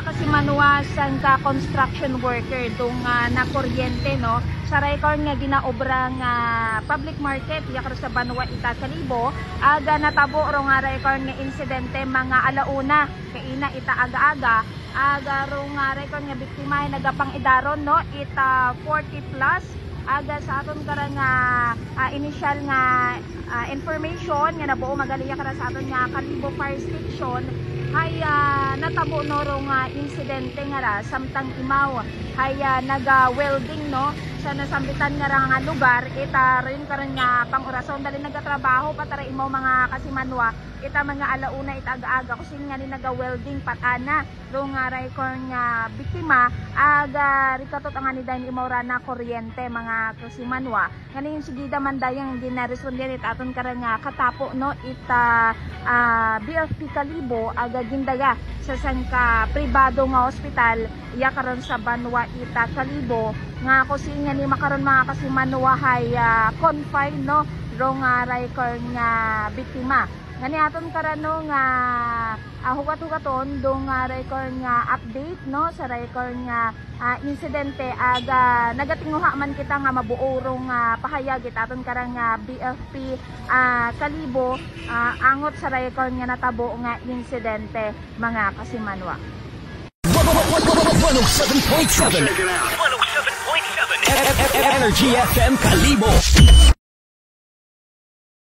kasimanwa sang ka construction worker dong na kuryente no sa record nga ginaobra nga public market yakar sa Banwa Ita Kalibo aga natabo ro nga record nga insidente mga alauna kaina ita aga-aga aga ro nga record nga biktima nagapang idaron no ita 40 plus aga sa aton karang initial nga information nga nabuo magaliya kara sa aton nga Kalibo Fire Station hay natabo no nga insidente nga ra samtang imaw hay naga-welding no sa nasambitan nga lugar ita rin karon nga pang-orason dali nagatrabaho patara imaw mga kasimanwa ita mga alauna ita aga-aga kusin nga ni naga-welding patana ro nga record nga biktima aga rikatot ang ani dahil imaw ra na kuryente mga kasimanwa kaning sigida man dayang ginaresponde ita aton karon nga katapo no ita BFP Kalibo aga gindaga sa sangka pribado nga ospital iya karon sa Banwa Ita Kalibo nga kusin nga ni makaron mga kasimanwa hay confined no ro nga record nga biktima ngani aton karano nga hugat-hugaton dong record nga update no sa record nga insidente aga nagatinguha man kita nga mabuo rong pahayag aton karang nga BFP Kalibo angot sa record nga natabo nga insidente mga kasimanwa. 107.7 Energy FM Kalibo.